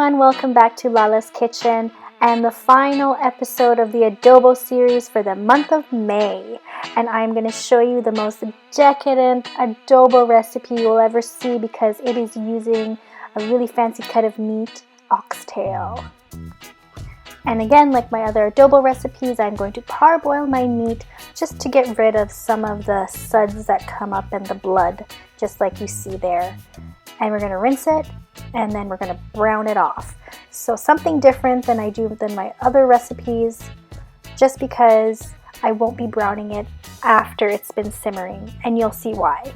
everyone, welcome back to Lala's Kitchen and the final episode of the Adobo series for the month of May. And I'm going to show you the most decadent adobo recipe you'll ever see because it is using a really fancy cut of meat, oxtail. And again, like my other adobo recipes, I'm going to parboil my meat just to get rid of some of the suds that come up in the blood, just like you see there. And we're going to rinse it and then we're going to brown it off. So something different than I do than my other recipes, just because I won't be browning it after it's been simmering, and you'll see why.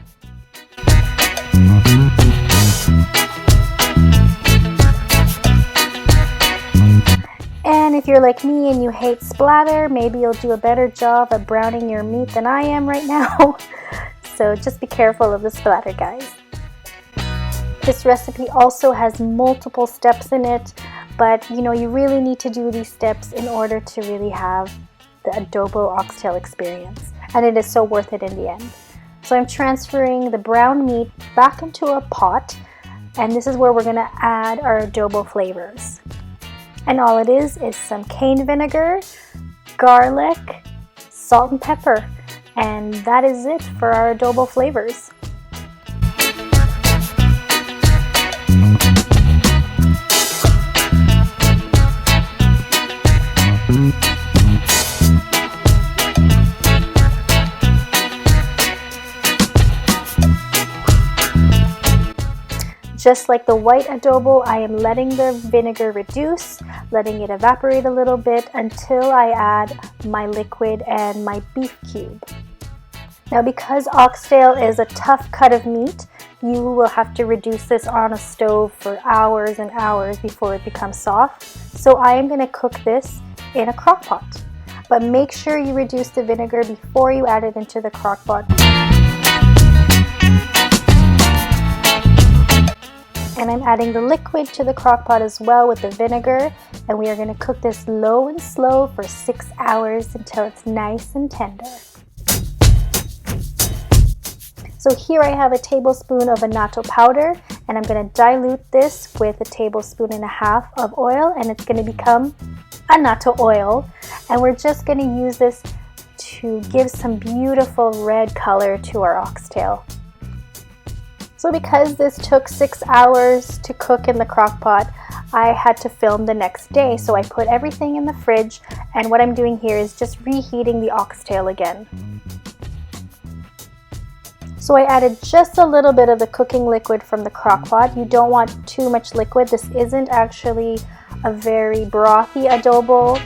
And if you're like me and you hate splatter, maybe you'll do a better job at browning your meat than I am right now. So just be careful of the splatter, guys. This recipe also has multiple steps in it, but you really need to do these steps in order to really have the adobo oxtail experience, and it is so worth it in the end. So I'm transferring the brown meat back into a pot, and this is where we're going to add our adobo flavors. And all it is some cane vinegar, garlic, salt and pepper, and that is it for our adobo flavors. Just like the white adobo, I am letting the vinegar reduce, letting it evaporate a little bit until I add my liquid and my beef cube. Now, because oxtail is a tough cut of meat, you will have to reduce this on a stove for hours and hours before it becomes soft. So I am going to cook this in a crock pot. But make sure you reduce the vinegar before you add it into the crock pot. And I'm adding the liquid to the crock pot as well with the vinegar, and we are going to cook this low and slow for 6 hours until it's nice and tender. So here I have a tablespoon of ANATTO powder, and I'm going to dilute this with 1.5 tablespoons of oil, and it's going to become ANATTO oil. And we're just going to use this to give some beautiful red color to our oxtail. So because this took 6 hours to cook in the crock pot, I had to film the next day. So I put everything in the fridge, and what I'm doing here is just reheating the oxtail again. So I added just a little bit of the cooking liquid from the crock pot. You don't want too much liquid. This isn't actually a very brothy adobo.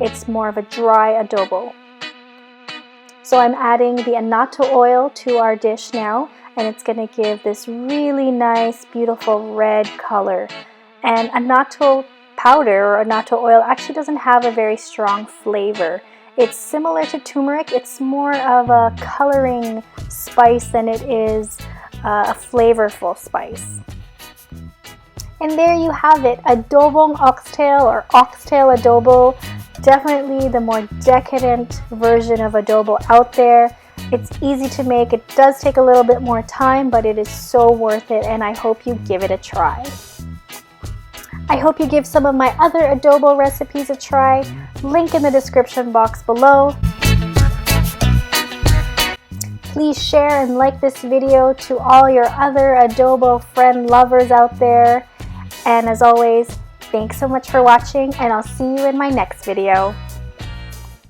It's more of a dry adobo. So I'm adding the ANATTO oil to our dish now, and it's going to give this really nice, beautiful red color. And ANATTO powder or ANATTO oil actually doesn't have a very strong flavor. It's similar to turmeric. It's more of a coloring spice than it is a flavorful spice. And there you have it, Adobong Oxtail or Oxtail Adobo. Definitely the more decadent version of adobo out there. It's easy to make. It does take a little bit more time, but it is so worth it, and I hope you give it a try. I hope you give some of my other adobo recipes a try. Link in the description box below. Please share and like this video to all your other adobo friend lovers out there. And as always, thanks so much for watching, and I'll see you in my next video.